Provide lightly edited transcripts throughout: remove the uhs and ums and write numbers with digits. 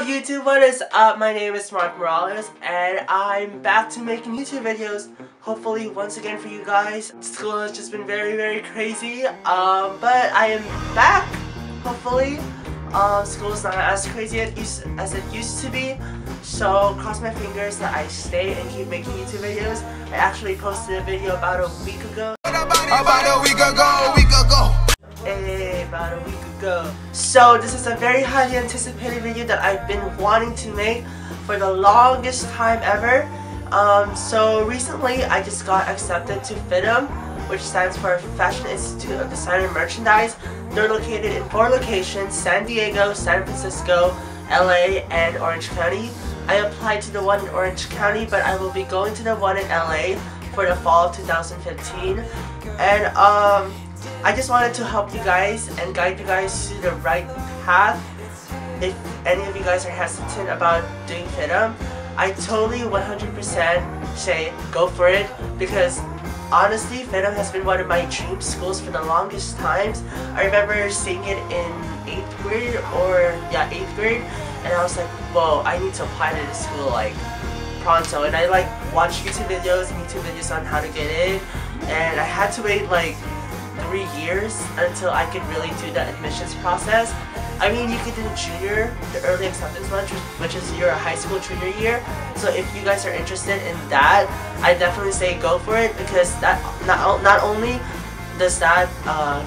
YouTube, what is up? My name is Mark Morales and I'm back to making YouTube videos. Hopefully once again for you guys. School has just been very crazy, but I am back, hopefully. School's not as crazy as it used to be, so cross my fingers that I stay and keep making YouTube videos. I actually posted a video about a week ago. About a week ago. So this is a very highly anticipated video that I've been wanting to make for the longest time ever. So recently I just got accepted to Fidm, which stands for Fashion Institute of Design and Merchandise. They're located in 4 locations: San Diego, San Francisco, LA, and Orange County. I applied to the one in Orange County, but I will be going to the one in LA for the fall of 2015. And I just wanted to help you guys and guide you guys to the right path. If any of you guys are hesitant about doing Fidm, I totally 100% say go for it, because honestly Fidm has been one of my dream schools for the longest times. I remember seeing it in 8th grade, or yeah, 8th grade, and I was like, whoa, I need to apply to this school like pronto. And I like watched YouTube videos on how to get in, and I had to wait like 3 years until I could really do the admissions process. I mean, you could do the early acceptance one, which is your high school junior year. So if you guys are interested in that, I definitely say go for it, because that not only does that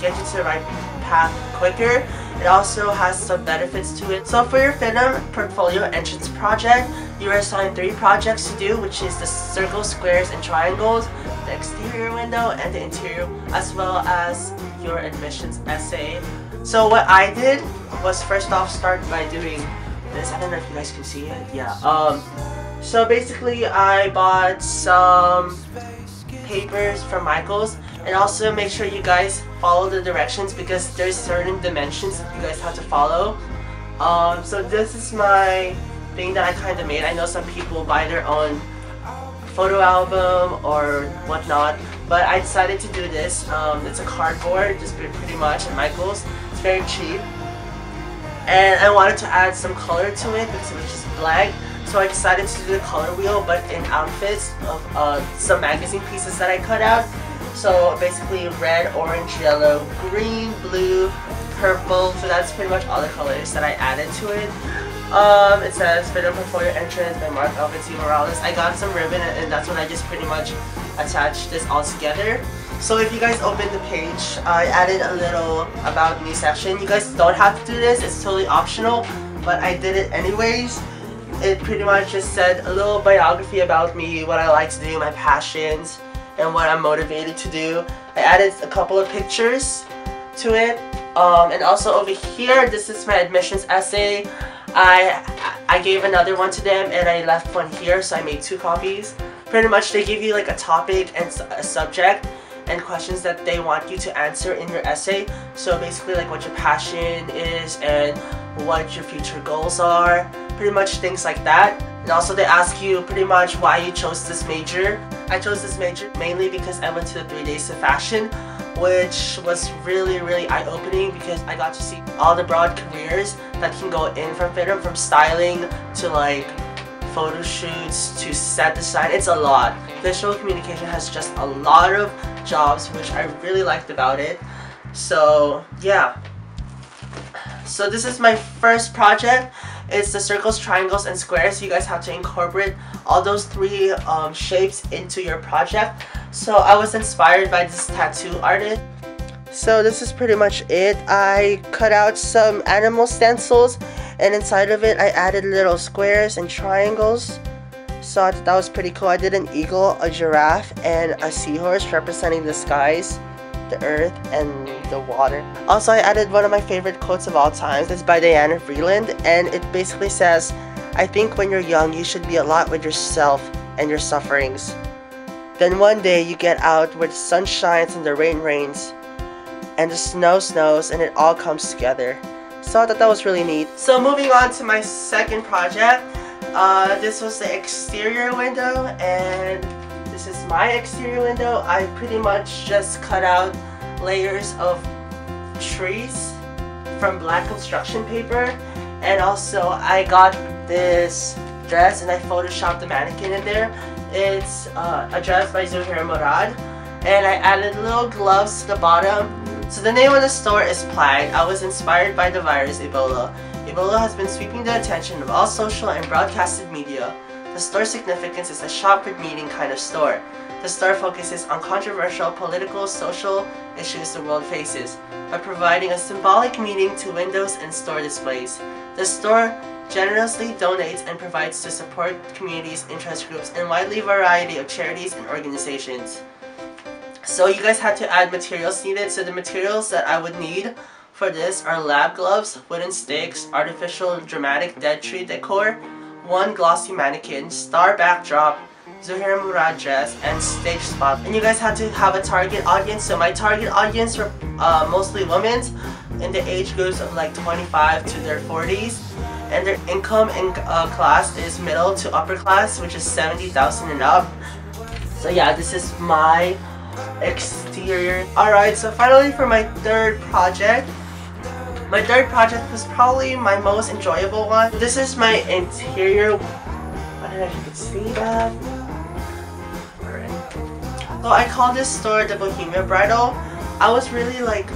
get you to the right path quicker, it also has some benefits to it. So for your Fidm portfolio entrance project, you are assigned 3 projects to do, which is the circles, squares, and triangles, the exterior window, and the interior, as well as your admissions essay. So what I did was first off start by doing this. I don't know if you guys can see it. Yeah. So basically I bought some papers from Michael's, and also make sure you guys follow the directions, because there's certain dimensions that you guys have to follow. So this is my thing that I kind of made. I know some people buy their own photo album or whatnot, but I decided to do this. It's a cardboard, just pretty much, at Michael's. It's very cheap, and I wanted to add some color to it because it was just blank. So I decided to do the color wheel, but in outfits of some magazine pieces that I cut out. So basically red, orange, yellow, green, blue, purple. So that's pretty much all the colors that I added to it. It says Fidm Portfolio Entrance by Mark Morales. I got some ribbon, and that's when I just pretty much attached this all together. So if you guys open the page, I added a little about me section. You guys don't have to do this, it's totally optional, but I did it anyways. It pretty much just said a little biography about me, what I like to do, my passions, and what I'm motivated to do. I added a couple of pictures to it, and also over here, this is my admissions essay. I gave another one to them, and I left one here, so I made 2 copies. Pretty much they give you like a topic and a subject and questions that they want you to answer in your essay. So basically like what your passion is and what your future goals are, pretty much things like that. And also they ask you pretty much why you chose this major. I chose this major mainly because I went to the 3 days of fashion, which was really eye-opening, because I got to see all the broad careers that can go in from Fidm, from styling to like photo shoots to set design. It's a lot. Visual communication has just a lot of jobs, which I really liked about it. So yeah. So this is my first project. It's the circles, triangles, and squares. You guys have to incorporate all those 3 shapes into your project. So I was inspired by this tattoo artist. So this is pretty much it. I cut out some animal stencils, and inside of it I added little squares and triangles. So I thought that was pretty cool. I did an eagle, a giraffe, and a seahorse representing the skies, the earth, and the water. Also, I added one of my favorite quotes of all time. It's by Diana Vreeland, and it basically says, "I think when you're young you should be a lot with yourself and your sufferings. Then one day you get out where the sun shines and the rain rains and the snow snows, and it all comes together." So I thought that was really neat. So moving on to my second project. This was the exterior window, and this is my exterior window. I pretty much just cut out layers of trees from black construction paper, And also I got this dress and I photoshopped the mannequin in there. It's a dress by Zuhair Murad, and I added little gloves to the bottom. So the name of the store is Plague. I was inspired by the virus Ebola. Ebola has been sweeping the attention of all social and broadcasted media. The store's significance is a shop-good meeting kind of store. The store focuses on controversial political, social issues the world faces by providing a symbolic meaning to windows and store displays. The store generously donates and provides to support communities, interest groups, and widely variety of charities and organizations. So you guys had to add materials needed. So the materials that I would need for this are lab gloves, wooden sticks, artificial dramatic dead tree decor, one glossy mannequin, star backdrop, Zuhair Murad dress, and stage spot. And you guys had to have a target audience. So my target audience were mostly women in the age groups of like 25 to their 40s. And their income in class is middle to upper class, which is 70,000 and up. So yeah, this is my exterior. Alright, so finally for my third project. My third project was probably my most enjoyable one. This is my interior. I don't know if you can see that. Alright. So I call this store the Bohemian Bridal. I was really like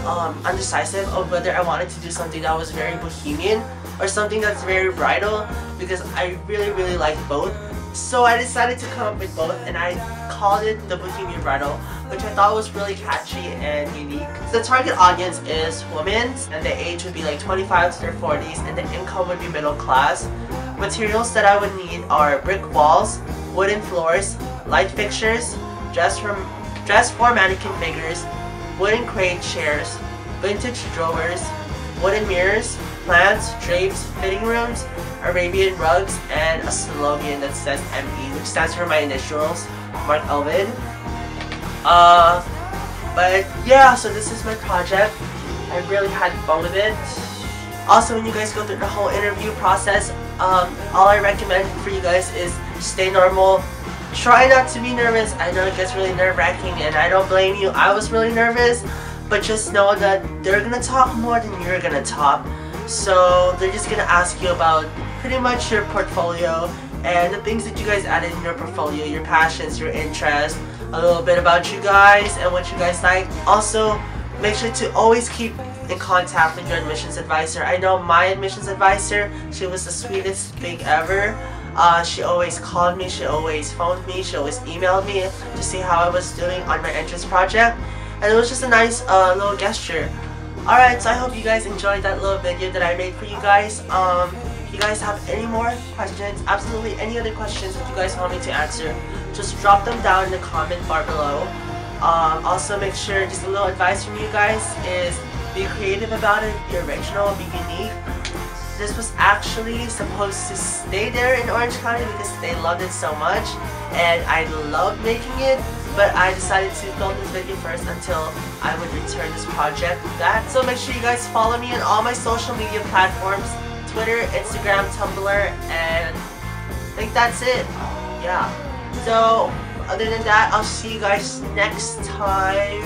undecisive of whether I wanted to do something that was very bohemian or something that's very bridal, because I really like both. So I decided to come up with both, and I called it the Bohemian Bridal, which I thought was really catchy and unique. The target audience is women, and the age would be like 25 to their 40s, and the income would be middle class. Materials that I would need are brick walls, wooden floors, light fixtures, dress for mannequin figures, wooden crate chairs, vintage drawers, wooden mirrors, plants, drapes, fitting rooms, Arabian rugs, and a slogan that says ME, which stands for my initials, Mark Elvin. But yeah, so this is my project. I really had fun with it. Also, when you guys go through the whole interview process, all I recommend for you guys is stay normal. Try not to be nervous. I know it gets really nerve-wracking, and I don't blame you. I was really nervous, but just know that they're gonna talk more than you're gonna talk. So they're just gonna ask you about pretty much your portfolio and the things that you guys added in your portfolio, your passions, your interests, a little bit about you guys and what you guys like. Also, make sure to always keep in contact with your admissions advisor. I know my admissions advisor, she was the sweetest thing ever. She always called me, she always phoned me, she always emailed me to see how I was doing on my entrance project. And it was just a nice little gesture. Alright, so I hope you guys enjoyed that little video that I made for you guys. If you guys have any more questions, absolutely any other questions that you guys want me to answer, just drop them down in the comment bar below. Also make sure, just a little advice from you guys is be creative about it, be original, be unique. This was actually supposed to stay there in Orange County because they loved it so much and I loved making it, but I decided to film this video first until I would return this project back. So make sure you guys follow me on all my social media platforms, Twitter, Instagram, Tumblr, and I think that's it. Yeah. So other than that, I'll see you guys next time.